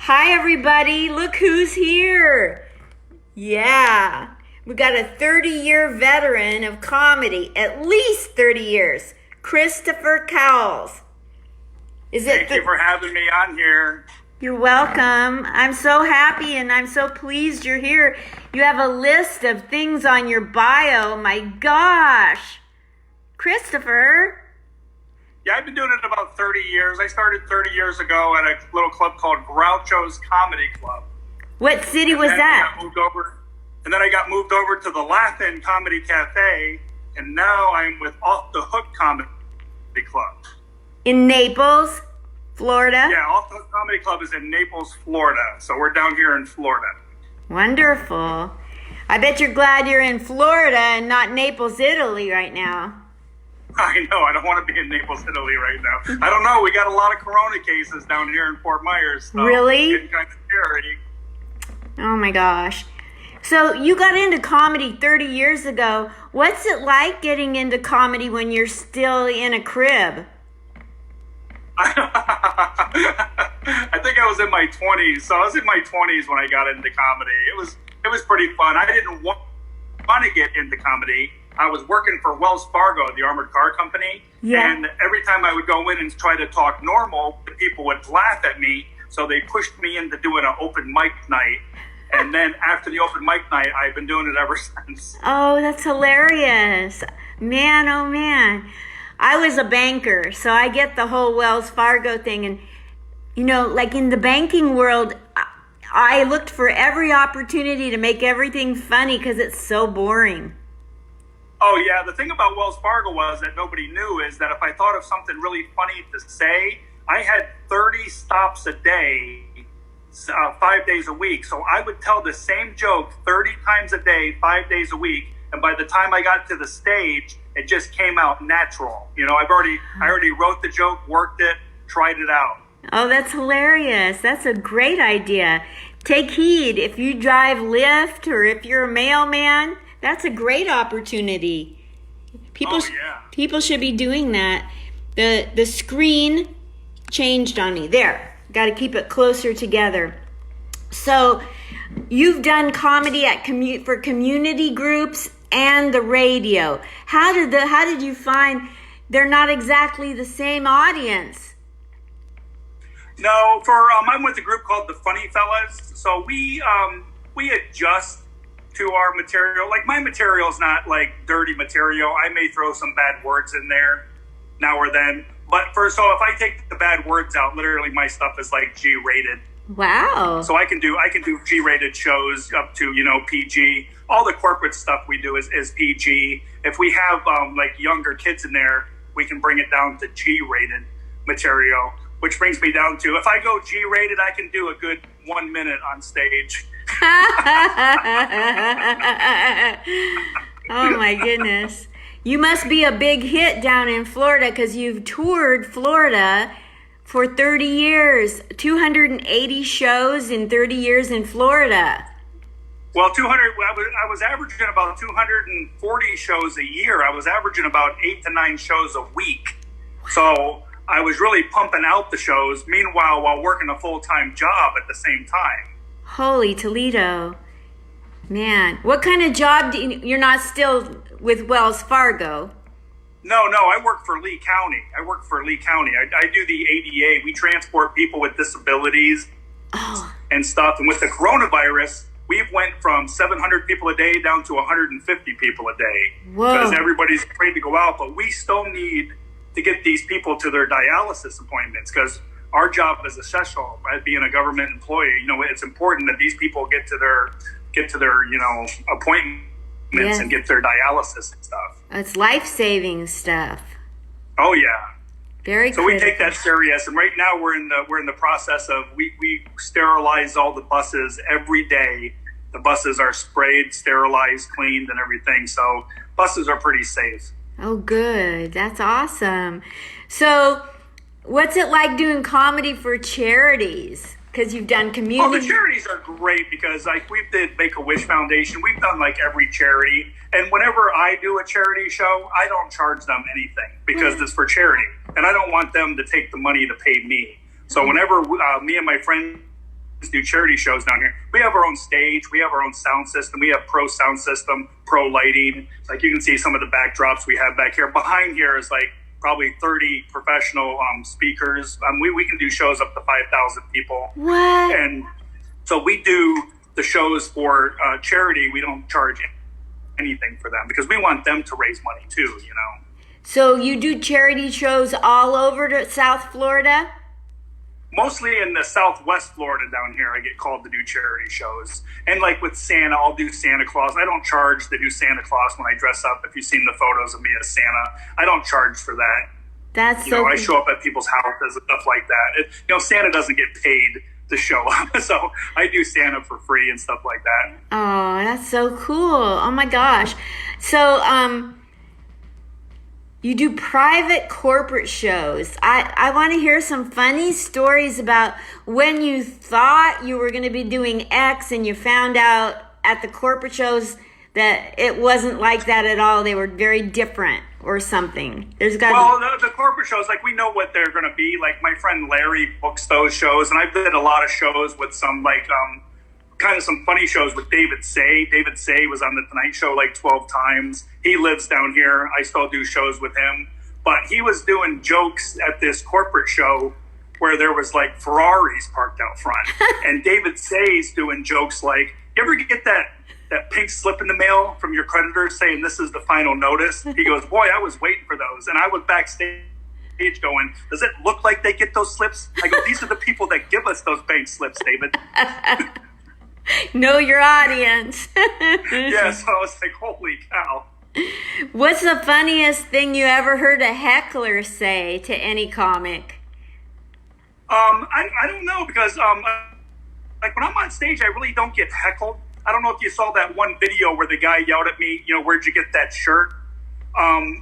Hi, everybody. Look who's here. Yeah. We got a 30-year veteran of comedy, at least 30 years, Christopher Cowles. Thank you for having me on here. You're welcome. I'm so happy and I'm so pleased you're here. You have a list of things on your bio. My gosh. Christopher. Yeah, I've been doing it about 30 years. I started 30 years ago at a little club called Groucho's Comedy Club. What city was that? And then I got moved over to the Laugh-In Comedy Cafe, and now I'm with Off the Hook Comedy Club. In Naples, Florida? Yeah, Off the Hook Comedy Club is in Naples, Florida. So we're down here in Florida. Wonderful. I bet you're glad you're in Florida and not Naples, Italy right now. I know. I don't want to be in Naples, Italy right now. I don't know. We got a lot of corona cases down here in Fort Myers. So really? It's getting kind of scary. Oh, my gosh. So you got into comedy 30 years ago. What's it like getting into comedy when you're still in a crib? I think I was in my 20s. So I was in my 20s when I got into comedy. It was pretty fun. I didn't want to get into comedy. I was working for Wells Fargo, the armored car company. Yeah. And every time I would go in and try to talk normal, people would laugh at me. So they pushed me into doing an open mic night. And then after the open mic night, I've been doing it ever since. Oh, that's hilarious. Man, oh man. I was a banker, so I get the whole Wells Fargo thing. And, you know, like in the banking world, I looked for every opportunity to make everything funny because it's so boring. Oh, yeah. The thing about Wells Fargo was that nobody knew is that if I thought of something really funny to say, I had 30 stops a day, 5 days a week. So I would tell the same joke 30 times a day, 5 days a week. And by the time I got to the stage, it just came out natural. You know, I already wrote the joke, worked it, tried it out. Oh, that's hilarious. That's a great idea. Take heed. If you drive Lyft or if you're a mailman, that's a great opportunity. People should be doing that. The screen changed on me. There. Got to keep it closer together. So, you've done comedy at for community groups and the radio. How did you find they're not exactly the same audience? No, I'm with a group called the Funny Fellas. So we adjust to our material. Like my material is not like dirty material. I may throw some bad words in there now or then. But if I take the bad words out, literally my stuff is like G-rated. Wow. So I can do G-rated shows up to, PG. All the corporate stuff we do is PG. If we have like younger kids in there, we can bring it down to G-rated material, which brings me down to if I go G-rated, I can do a good 1 minute on stage. Oh my goodness. You must be a big hit down in Florida because you've toured Florida for 30 years. 280 shows in 30 years in Florida. Well, I was averaging about 240 shows a year. I was averaging about 8 to 9 shows a week. So I was really pumping out the shows, meanwhile, while working a full-time job at the same time. Holy Toledo. Man, what kind of job you're not still with Wells Fargo? No, I work for Lee County. I do the ADA. We transport people with disabilities and stuff. And with the coronavirus, we've went from 700 people a day down to 150 people a day. Whoa. Because everybody's afraid to go out. But we still need to get these people to their dialysis appointments because our job as essential, as being a government employee, it's important that these people get to their appointments and get their dialysis and stuff. It's life-saving stuff. Oh yeah. Very so critical. We take that serious, and right now we're in the process of we sterilize all the buses every day. The buses are sprayed, sterilized, cleaned, and everything. So buses are pretty safe. Oh, good. That's awesome. So, what's it like doing comedy for charities? Because you've done community. Oh, the charities are great because we did Make-A-Wish Foundation. We've done like every charity. And whenever I do a charity show, I don't charge them anything because it's for charity. And I don't want them to take the money to pay me. So whenever me and my friends do charity shows down here. We have our own stage. We have our own sound system. We have pro sound system, pro lighting. Like you can see some of the backdrops we have back here. Behind here is like probably 30 professional speakers. We can do shows up to 5,000 people. What? And so we do the shows for charity. We don't charge anything for them because we want them to raise money too, you know. So you do charity shows all over to South Florida? Mostly in the Southwest Florida down here, I get called to do charity shows. And like with Santa, I'll do Santa Claus. I don't charge to do Santa Claus when I dress up. If you've seen the photos of me as Santa, I don't charge for that. That's so I show up at people's houses and stuff like that. Santa doesn't get paid to show up. So I do Santa for free and stuff like that. Oh, that's so cool. Oh my gosh. So, you do private corporate shows. I want to hear some funny stories about when you thought you were going to be doing X and you found out at the corporate shows that it wasn't like that at all. They were very different or something. The corporate shows, like we know what they're going to be. Like my friend Larry books those shows, and I've did a lot of shows with some kind of some funny shows with David Say. David Say was on the Tonight Show like 12 times. He lives down here. I still do shows with him. But he was doing jokes at this corporate show where there was like Ferraris parked out front. And David Say's doing jokes like, you ever get that pink slip in the mail from your creditor saying this is the final notice? He goes, boy, I was waiting for those. And I was backstage going, does it look like they get those slips? I go, these are the people that give us those bank slips, David. Know your audience. Yeah, so I was like, holy cow. What's the funniest thing you ever heard a heckler say to any comic? I don't know because like when I'm on stage, I really don't get heckled. I don't know if you saw that one video where the guy yelled at me, where'd you get that shirt?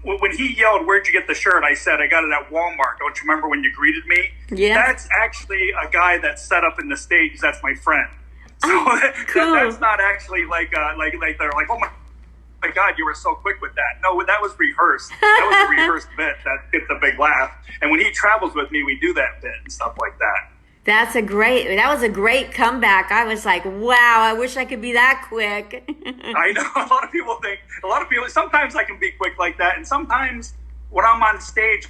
When he yelled, where'd you get the shirt? I said, I got it at Walmart. Don't you remember when you greeted me? Yeah. That's actually a guy that's set up in the stage. That's my friend. So cool. That's not actually like they're like, oh my God, you were so quick with that. No, that was rehearsed. That was a rehearsed bit that gets a big laugh. And when he travels with me, we do that bit and stuff like that. That was a great comeback. I was like, wow, I wish I could be that quick. I know. A lot of people, sometimes I can be quick like that. And sometimes when I'm on stage,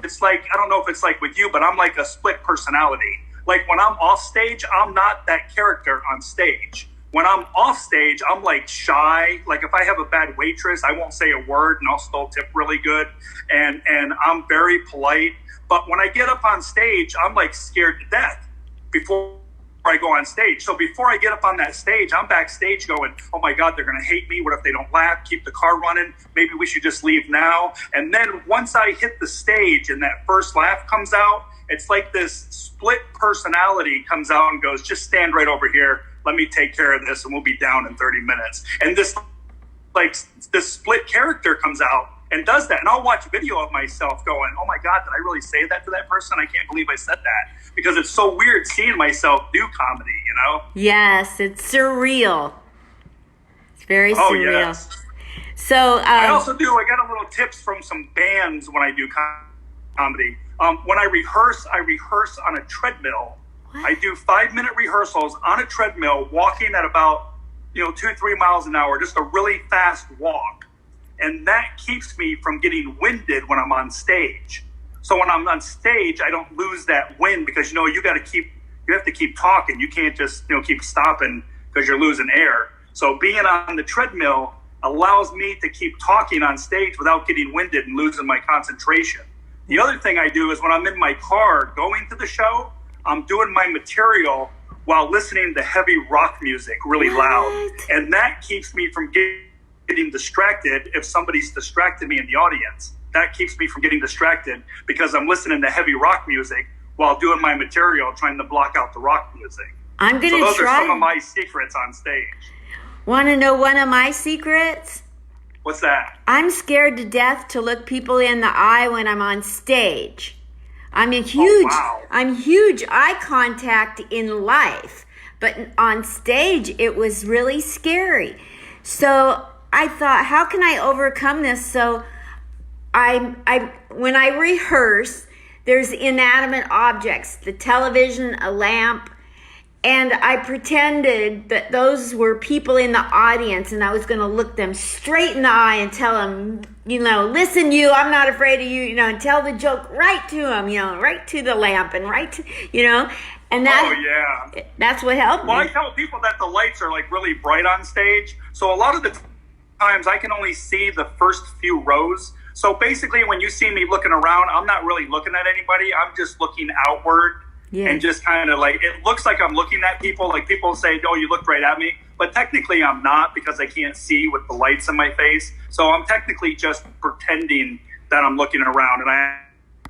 it's like, I don't know if it's like with you, but I'm like a split personality. Like when I'm off stage, I'm not that character on stage. When I'm off stage, I'm like shy. Like if I have a bad waitress, I won't say a word and I'll still tip really good. And I'm very polite. But when I get up on stage, I'm like scared to death before I go on stage. So before I get up on that stage, I'm backstage going, oh my God, they're going to hate me. What if they don't laugh? Keep the car running. Maybe we should just leave now. And then once I hit the stage and that first laugh comes out, it's like this split personality comes out and goes, just stand right over here. Let me take care of this and we'll be down in 30 minutes. And this split character comes out and does that. And I'll watch video of myself going, oh my God, did I really say that to that person? I can't believe I said that. Because it's so weird seeing myself do comedy, Yes, it's surreal. It's very surreal. Oh, yes. So I also I got a little tips from some bands when I do comedy. When I rehearse on a treadmill. What? I do 5-minute rehearsals on a treadmill, walking at about 2-3 miles an hour, just a really fast walk. And that keeps me from getting winded when I'm on stage. So when I'm on stage, I don't lose that wind because you have to keep talking. You can't just keep stopping because you're losing air. So being on the treadmill allows me to keep talking on stage without getting winded and losing my concentration. The other thing I do is when I'm in my car going to the show, I'm doing my material while listening to heavy rock music really loud. And that keeps me from getting distracted if somebody's distracted me in the audience. That keeps me from getting distracted because I'm listening to heavy rock music while doing my material, trying to block out the rock music. I'm going to try. So those are some of my secrets on stage. Want to know one of my secrets? What's that? I'm scared to death to look people in the eye when I'm on stage. I'm huge eye contact in life, but on stage it was really scary. So I thought, how can I overcome this? So when I rehearse, there's inanimate objects, the television, a lamp, and I pretended that those were people in the audience, and I was going to look them straight in the eye and tell them, listen, I'm not afraid of you, and tell the joke right to them, right to the lamp and right to, and that's what helped me. Well, I tell people that the lights are like really bright on stage, so a lot of the times I can only see the first few rows. So basically, when you see me looking around, I'm not really looking at anybody. I'm just looking outward. Yeah. And just kind of like, it looks like I'm looking at people. Like people say, oh, you looked right at me. But technically I'm not, because I can't see with the lights in my face. So I'm technically just pretending that I'm looking around, and I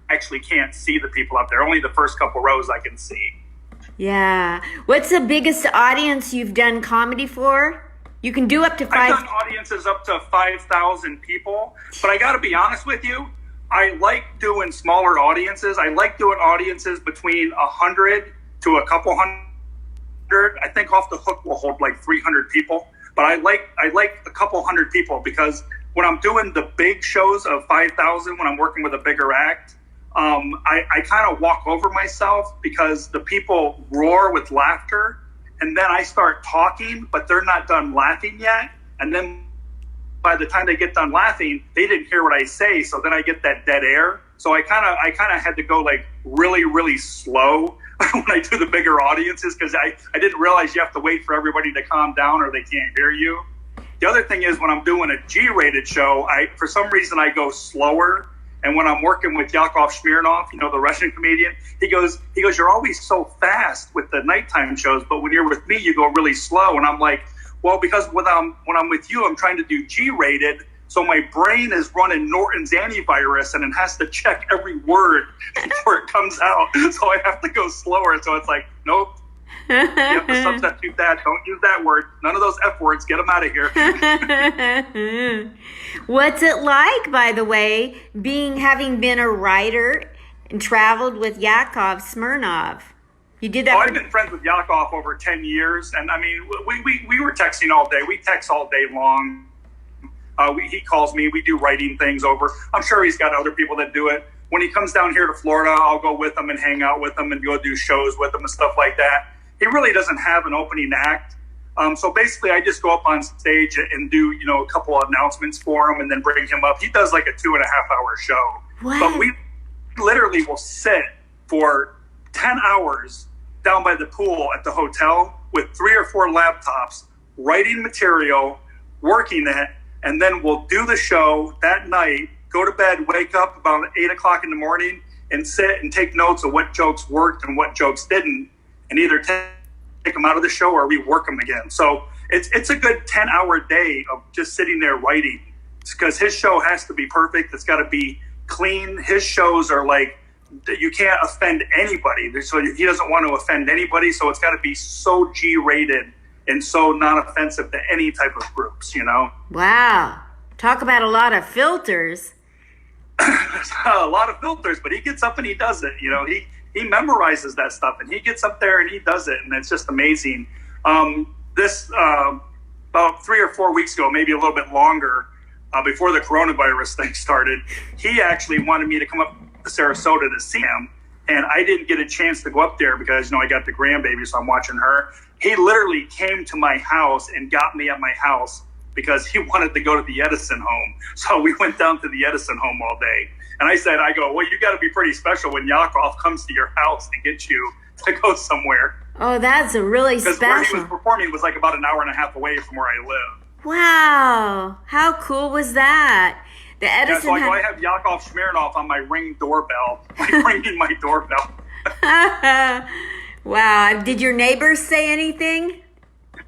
actually can't see the people up there. Only the first couple rows I can see. Yeah. What's the biggest audience you've done comedy for? You can do up to 5. I've done audiences up to 5,000 people. But I got to be honest with you, I like doing smaller audiences. I like doing audiences between 100 to a couple hundred. I think Off the Hook will hold like 300 people. But I like a couple hundred people, because when I'm doing the big shows of 5,000, when I'm working with a bigger act, I kind of walk over myself, because the people roar with laughter, and then I start talking, but they're not done laughing yet. And then by the time they get done laughing, they didn't hear what I say, so then I get that dead air. So I kind of had to go like really, really slow when I do the bigger audiences, because I didn't realize you have to wait for everybody to calm down or they can't hear you. The other thing is, when I'm doing a G-rated show, for some reason I go slower. And when I'm working with Yakov Smirnoff, the Russian comedian, he goes, you're always so fast with the nighttime shows, but when you're with me, you go really slow. And I'm like, well, because when I'm with you, I'm trying to do G-rated, so my brain is running Norton's antivirus, and it has to check every word before it comes out. So I have to go slower. So it's like, nope. You have to substitute that. Don't use that word. None of those F words. Get them out of here. What's it like, by the way, having been a writer and traveled with Yakov Smirnoff? You did that. I've been friends with Yakov over 10 years. And I mean, we were texting all day. We text all day long. He calls me. We do writing things over. I'm sure he's got other people that do it. When he comes down here to Florida, I'll go with him and hang out with him and go do shows with him and stuff like that. He really doesn't have an opening act. So basically, I just go up on stage and do, a couple of announcements for him and then bring him up. He does like a 2.5-hour show. What? But we literally will sit for 10 hours down by the pool at the hotel with 3 or 4 laptops, writing material, working it, and then we'll do the show that night, go to bed, wake up about 8 o'clock in the morning, and sit and take notes of what jokes worked and what jokes didn't, and either take them out of the show or rework them again. So it's a good 10-hour day of just sitting there writing, because his show has to be perfect. It's got to be clean. His shows are like, you can't offend anybody. So he doesn't want to offend anybody. So it's got to be so G-rated and so non-offensive to any type of groups, Wow. Talk about a lot of filters. A lot of filters, but he gets up and he does it. He memorizes that stuff, and he gets up there and he does it, and it's just amazing. About 3 or 4 weeks ago, maybe a little bit longer, before the coronavirus thing started, he actually wanted me to come up to Sarasota to see him, and I didn't get a chance to go up there because, I got the grandbaby, so I'm watching her. He literally came to my house and got me at my house because he wanted to go to the Edison home. So we went down to the Edison home all day. And I go, well, you got to be pretty special when Yakov comes to your house to get you to go somewhere. Oh, that's really special. Because where he was performing was like about an hour and a half away from where I live. Wow. How cool was that? The Edison. Yeah, so I have Yakov Smirnoff on my Ring doorbell, like ringing my doorbell. Wow. Did your neighbors say anything?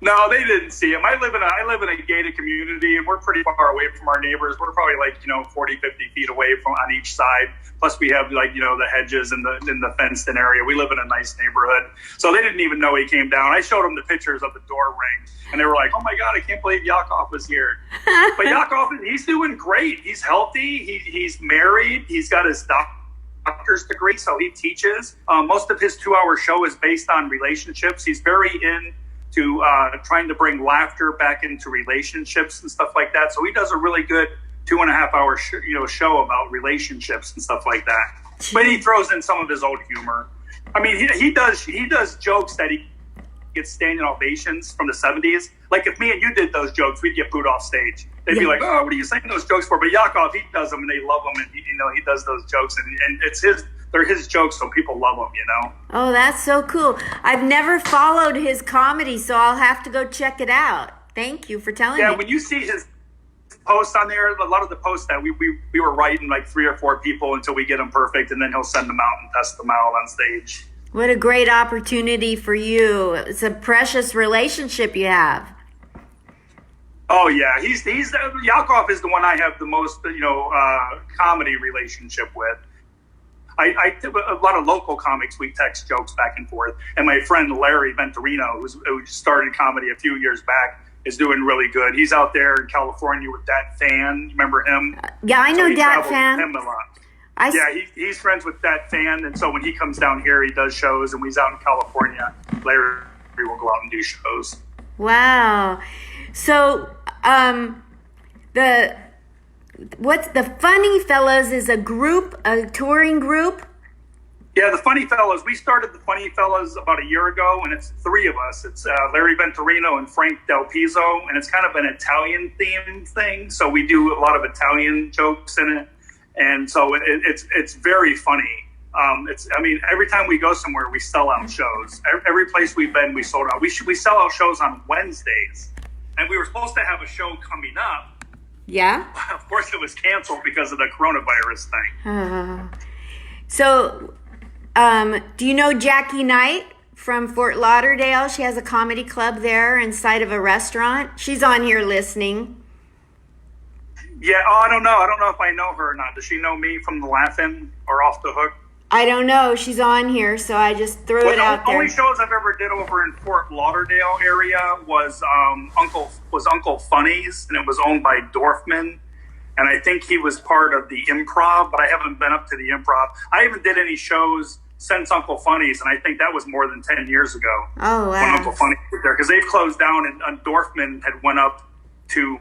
No, they didn't see him. I live in a gated community, and we're pretty far away from our neighbors. We're probably 40, 50 feet away from on each side. Plus we have the hedges and the fenced in area. We live in a nice neighborhood. So they didn't even know he came down. I showed them the pictures of the door ring, and they were like, oh my God, I can't believe Yakov was here. But Yakov, he's doing great. He's healthy. He's married. He's got his doctor's degree, so he teaches. Most of his 2-hour show is based on relationships. He's very into trying to bring laughter back into relationships and stuff like that. So he does a really good 2.5-hour show about relationships and stuff like that. But he throws in some of his old humor. I mean, he does jokes that he get standing ovations from the 70s. Like if me and you did those jokes, we'd get booed off stage. They'd be like, "Oh, what are you saying those jokes for?" But Yakov, he does them and they love them, and he does those jokes, and they're his jokes, so people love them. Oh, that's so cool. I've never followed his comedy, so I'll have to go check it out. Thank you for telling me. Yeah, when you see his posts on there, a lot of the posts that we were writing like 3 or 4 people until we get them perfect, and then he'll send them out and test them out on stage. What a great opportunity for you. It's a precious relationship you have. Oh yeah, he's Yakov is the one I have the most comedy relationship with. I a lot of local comics, we text jokes back and forth, and my friend Larry Venturino, who started comedy a few years back, is doing really good. He's out there in California with Dat Fan. Remember him? Yeah, I know Dat Fan. Him a lot. He's friends with Dat Fan, and so when he comes down here, he does shows, and when he's out in California, Larry will go out and do shows. Wow. So, what's the Funny Fellows is a touring group? Yeah, the Funny Fellows. We started the Funny Fellows about a year ago, and it's 3 of us. It's Larry Venturino and Frank Del Pizzo, and it's kind of an Italian themed thing. So we do a lot of Italian jokes in it, and so it's very funny. Every time we go somewhere, we sell out shows. Every place we've been, we sold out. We sell out shows on Wednesdays. And we were supposed to have a show coming up. Yeah. Of course, it was canceled because of the coronavirus thing. So, do you know Jackie Knight from Fort Lauderdale? She has a comedy club there inside of a restaurant. She's on here listening. Yeah. Oh, I don't know. I don't know if I know her or not. Does she know me from the Laugh-In or Off the Hook? I don't know. She's on here, so I just threw it out there. The only shows I've ever did over in Fort Lauderdale area was Uncle Funny's, and it was owned by Dorfman, and I think he was part of the Improv, but I haven't been up to the Improv. I haven't did any shows since Uncle Funny's, and I think that was more than 10 years ago. Oh, wow. When Uncle Funny was there, because they've closed down, and Dorfman had went up to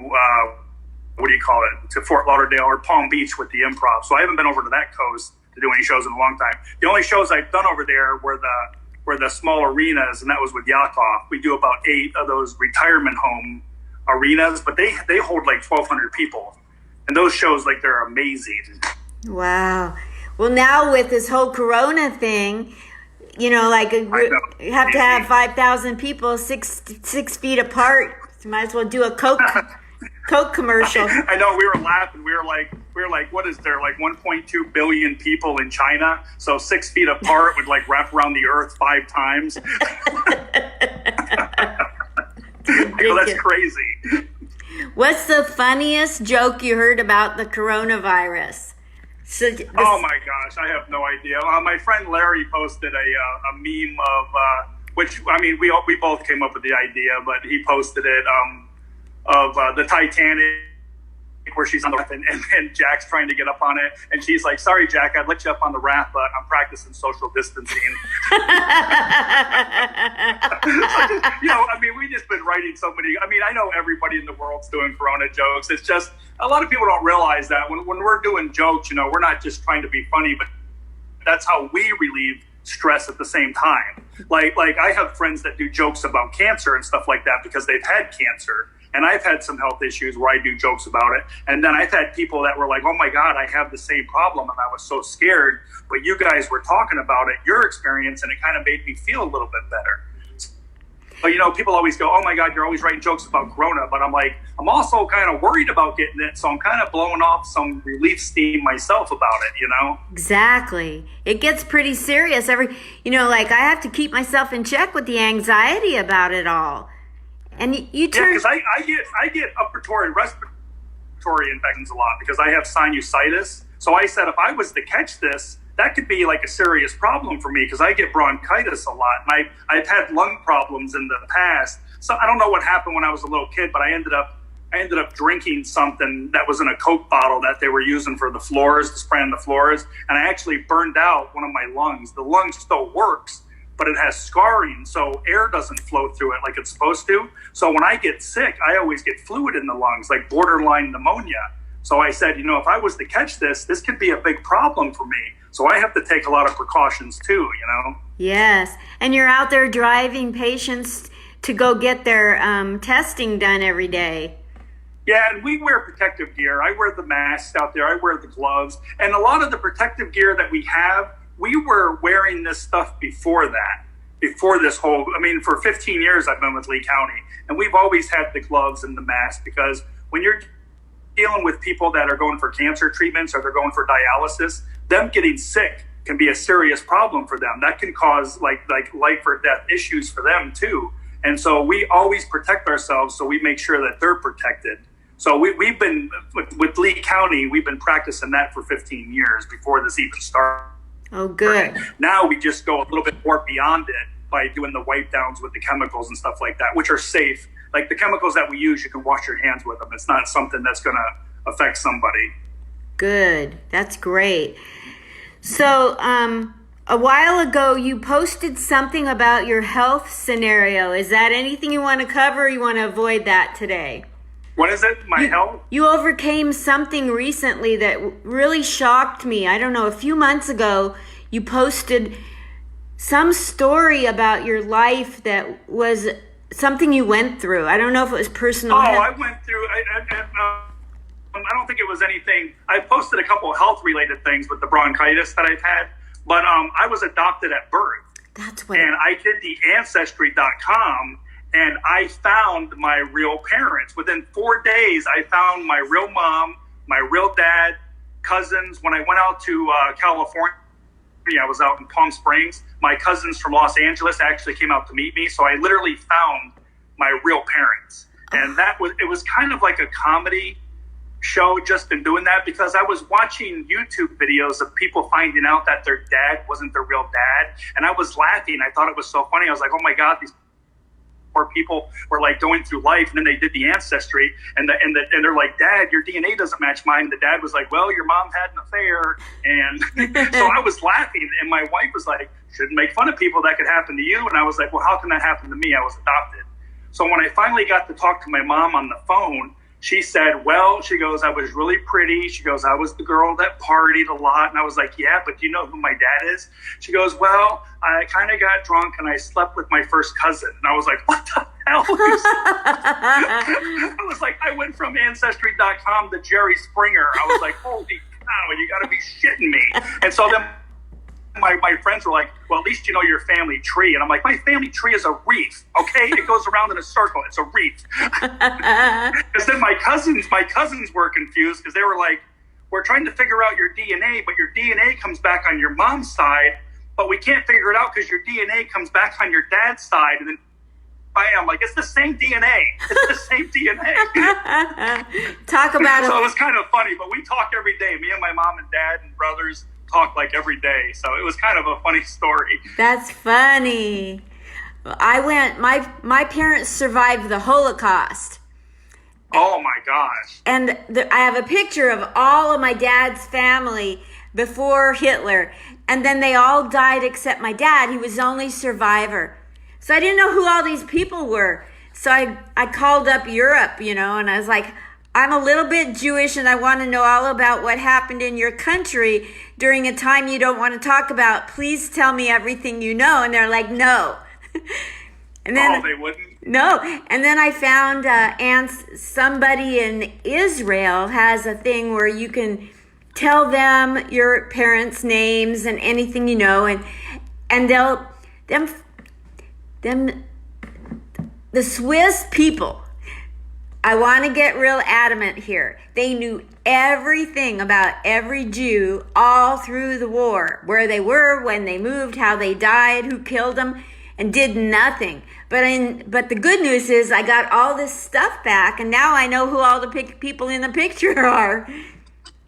to Fort Lauderdale or Palm Beach with the Improv. So I haven't been over to that coast to do any shows in a long time. The only shows I've done over there were the small arenas, and that was with Yakov. We do about 8 of those retirement home arenas, but they hold like 1,200 people, and those shows, like, they're amazing. Wow. Well, now with this whole Corona thing, you have to have 5,000 people 6 feet apart. You might as well do a Coke commercial. I know, we were laughing. We were like, what is there, like 1.2 billion people in China? So 6 feet apart would like wrap around the earth 5 times. That's crazy. What's the funniest joke you heard about the coronavirus? Oh my gosh, I have no idea. My friend Larry posted a meme of which, I mean, we both came up with the idea, but he posted it of the Titanic, where she's on the raft and Jack's trying to get up on it, and she's like, "Sorry, Jack, I'd let you up on the raft, but I'm practicing social distancing." We've just been writing so many. I mean, I know everybody in the world's doing Corona jokes. It's just a lot of people don't realize that when we're doing jokes, we're not just trying to be funny, but that's how we relieve stress at the same time. Like I have friends that do jokes about cancer and stuff like that because they've had cancer. And I've had some health issues where I do jokes about it. And then I've had people that were like, "Oh my God, I have the same problem and I was so scared. But you guys were talking about it, your experience, and it kind of made me feel a little bit better." But people always go, "Oh my God, you're always writing jokes about Corona." But I'm like, I'm also kind of worried about getting it. So I'm kind of blowing off some relief steam myself about it, Exactly. It gets pretty serious. I have to keep myself in check with the anxiety about it all. And you turn... Yeah, because I get respiratory infections a lot because I have sinusitis. So I said, if I was to catch this, that could be like a serious problem for me because I get bronchitis a lot. And I've had lung problems in the past. So I don't know what happened when I was a little kid, but I ended up drinking something that was in a Coke bottle that they were using for the floors, to spray on the floors. And I actually burned out one of my lungs. The lung still works, but it has scarring, so air doesn't flow through it like it's supposed to. So when I get sick, I always get fluid in the lungs, like borderline pneumonia. So I said, if I was to catch this could be a big problem for me. So I have to take a lot of precautions too, you know? Yes. And you're out there driving patients to go get their testing done every day. Yeah, and we wear protective gear. I wear the masks out there. I wear the gloves. And a lot of the protective gear that we have, we were wearing this stuff before that, before this whole, I mean, for 15 years I've been with Lee County. And we've always had the gloves and the mask, because when you're dealing with people that are going for cancer treatments or they're going for dialysis, them getting sick can be a serious problem for them. That can cause like life or death issues for them too. And so we always protect ourselves, so we make sure that they're protected. So we've been, with Lee County, we've been practicing that for 15 years before this even started. Oh, good. Now we just go a little bit more beyond it by doing the wipe downs with the chemicals and stuff like that, which are safe. Like the chemicals that we use, you can wash your hands with them. It's not something that's going to affect somebody. Good. That's great. So, a while ago, you posted something about your health scenario. Is that anything you want to cover, or you want to avoid that today? What is it? My health? You overcame something recently that really shocked me. I don't know, a few months ago, you posted some story about your life that was something you went through. I don't know if it was personal. I went through, I don't think it was anything. I posted a couple of health-related things with the bronchitis that I've had, but I was adopted at birth. That's what. And I did the Ancestry.com, and I found my real parents. Within 4 days, I found my real mom, my real dad, cousins. When I went out to California, I was out in Palm Springs. My cousins from Los Angeles actually came out to meet me. So I literally found my real parents. And it was kind of like a comedy show just in doing that, because I was watching YouTube videos of people finding out that their dad wasn't their real dad. And I was laughing. I thought it was so funny. I was like, oh my God, these poor people were like going through life, and then they did the Ancestry, and they're like, Dad, your DNA doesn't match mine. The dad was like, well, your mom had an affair. And so I was laughing, and my wife was like, shouldn't make fun of people, that could happen to you. And I was like, well, how can that happen to me? I was adopted. So when I finally got to talk to my mom on the phone, she said, well, she goes, I was really pretty. She goes, I was the girl that partied a lot. And I was like, yeah, but do you know who my dad is? She goes, well, I kind of got drunk and I slept with my first cousin. And I was like, what the hell? I was like, I went from Ancestry.com to Jerry Springer. I was like, holy cow, you got to be shitting me. And so then my friends were like, well, at least you know your family tree. And I'm like, my family tree is a wreath, okay? It goes around in a circle. It's a wreath. Because then my cousins were confused, because they were like, we're trying to figure out your DNA, but your DNA comes back on your mom's side, but we can't figure it out because your DNA comes back on your dad's side. And then I'm like, it's the same DNA. It's the same DNA. Talk about So it was kind of funny, but we talk every day. Me and my mom and dad and brothers talk like every day. So it was kind of a funny story. That's funny. My parents survived the Holocaust. Oh my gosh. And I have a picture of all of my dad's family before Hitler. And then they all died except my dad. He was the only survivor. So I didn't know who all these people were. So I called up Europe, and I was like, I'm a little bit Jewish and I want to know all about what happened in your country during a time you don't want to talk about. Please tell me everything you know. And they're like, no. And then, they wouldn't? No. And then I found somebody in Israel has a thing where you can tell them your parents' names and anything you know. And the Swiss people, I want to get real adamant here. They knew everything about every Jew all through the war, where they were, when they moved, how they died, who killed them, and did nothing. But the good news is I got all this stuff back, and now I know who all the people in the picture are.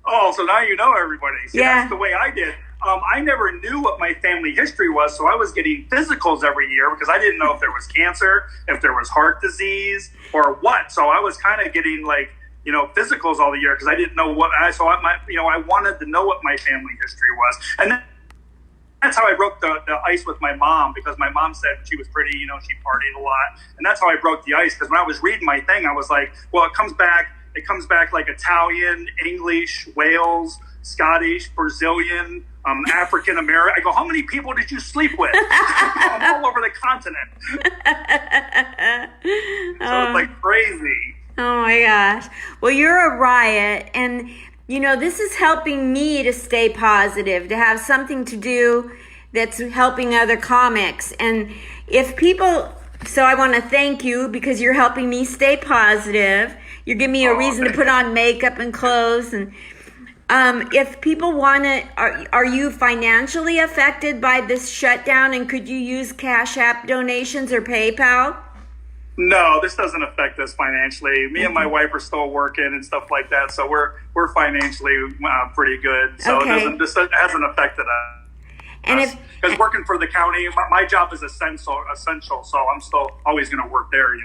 Oh, so now you know everybody. See, yeah. That's the way I did. I never knew what my family history was, so I was getting physicals every year because I didn't know if there was cancer, if there was heart disease, or what. So I was kind of getting physicals all the year because I didn't know what. I wanted to know what my family history was, and that's how I broke the ice with my mom, because my mom said she was pretty, she partied a lot, and that's how I broke the ice. Because when I was reading my thing, I was like, well, it comes back like Italian, English, Wales, Scottish, Brazilian, African American. I go, how many people did you sleep with? I'm all over the continent. So it's like crazy. Oh my gosh. Well, you're a riot, and this is helping me to stay positive, to have something to do that's helping other comics. And so I want to thank you because you're helping me stay positive. You're giving me a reason to put on makeup and clothes. And if people want to, are you financially affected by this shutdown? And could you use Cash App donations or PayPal? No, this doesn't affect us financially. Me and my wife are still working and stuff like that, so we're financially pretty good. So this hasn't affected us. And because working for the county, my job is essential, so I'm still always going to work there.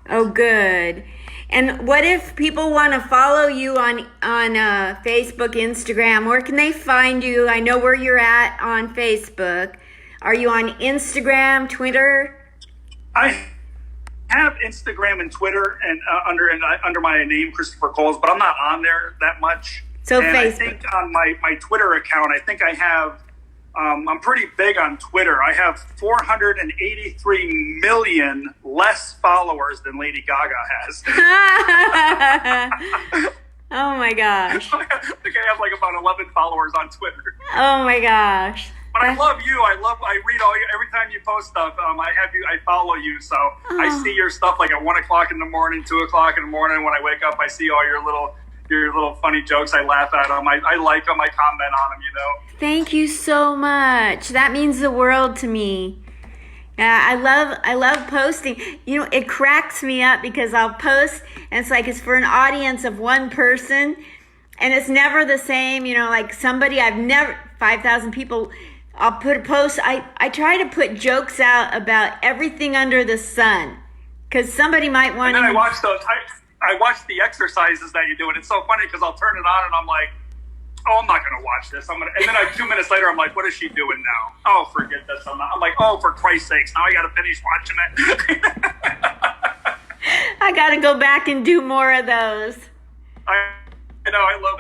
Oh, good. And what if people want to follow you on Facebook, Instagram? Where can they find you? I know where you're at on Facebook. Are you on Instagram, Twitter? I have Instagram and Twitter and under my name Christopher Cowles, but I'm not on there that much. So and Facebook. I think on my Twitter account, I think I have. I'm pretty big on Twitter. I have 483 million less followers than Lady Gaga has. Oh my gosh! I think I have like about 11 followers on Twitter. Oh my gosh! But I love you. I read all every time you post stuff. I follow you, so I see your stuff like at 1 o'clock in the morning, 2 o'clock in the morning. When I wake up, I see all your little funny jokes. I laugh at them. I like them. I comment on them. Thank you so much. That means the world to me. I love posting. It cracks me up because I'll post and it's for an audience of one person, and it's never the same. Like somebody 5,000 people. I'll put a post. I try to put jokes out about everything under the sun because somebody might want. And then I watch those. I watch the exercises that you do, and it's so funny because I'll turn it on and I'm like, oh, I'm not going to watch this. And then 2 minutes later, I'm like, what is she doing now? Oh, forget this. I'm like, oh, for Christ's sakes, now I got to finish watching it. I got to go back and do more of those. I know, I love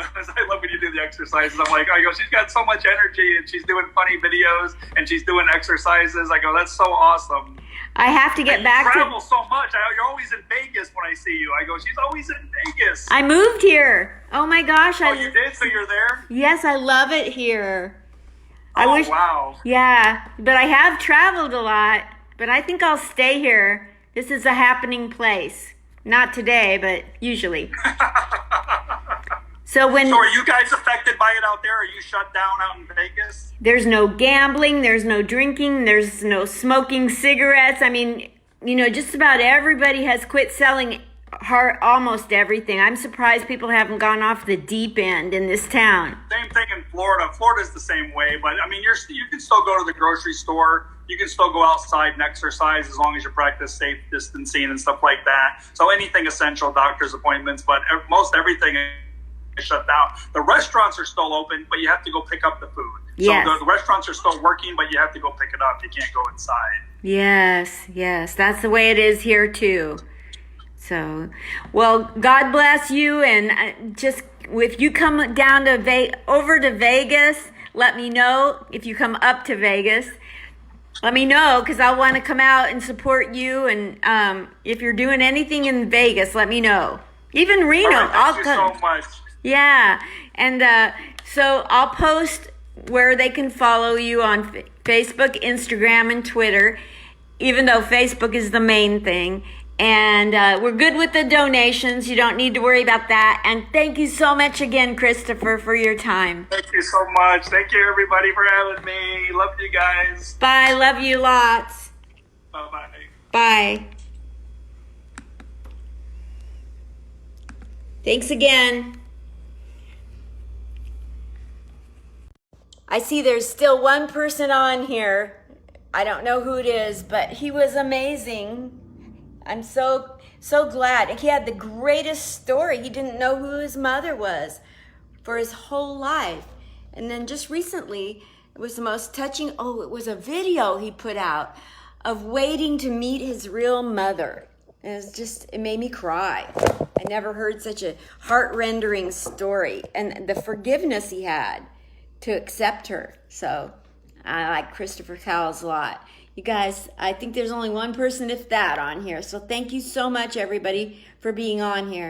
when you do the exercises. I go, she's got so much energy, and she's doing funny videos, and she's doing exercises. I go, that's so awesome. I have to get back to... You travel so much. You're always in Vegas when I see you. I go, she's always in Vegas. I moved here. Oh my gosh. Oh, you did? So you're there? Yes, I love it here. Wow. Yeah, but I have traveled a lot, but I think I'll stay here. This is a happening place. Not today, but usually. So are you guys affected by it out there? Are you shut down out in Vegas? There's no gambling, there's no drinking, there's no smoking cigarettes. I mean, just about everybody has quit selling almost everything. I'm surprised people haven't gone off the deep end in this town. Same thing in Florida. Florida's the same way, but I mean, you can still go to the grocery store. You can still go outside and exercise as long as you practice safe distancing and stuff like that. So anything essential, doctor's appointments, but most everything is shut down. The restaurants are still open, but you have to go pick up the food. Yes. So the restaurants are still working, but you have to go pick it up. You can't go inside. Yes. That's the way it is here too. So, well, God bless you, and just if you come down to over to Vegas, let me know. If you come up to Vegas, let me know because I want to come out and support you. And if you're doing anything in Vegas, let me know. Even Reno, Thank you so much. Yeah, and so I'll post where they can follow you on Facebook, Instagram, and Twitter, even though Facebook is the main thing. And we're good with the donations. You don't need to worry about that. And thank you so much again, Christopher, for your time. Thank you so much. Thank you, everybody, for having me. Love you guys. Bye. Love you lots. Bye-bye. Bye. Thanks again. I see there's still one person on here. I don't know who it is, but he was amazing. I'm so glad. He had the greatest story. He didn't know who his mother was for his whole life. And then just recently, it was the most touching, it was a video he put out of waiting to meet his real mother. And it made me cry. I never heard such a heart-rending story. And the forgiveness he had to accept her. So I like Christopher Cowles a lot. You guys, I think there's only one person, if that, on here. So thank you so much, everybody, for being on here.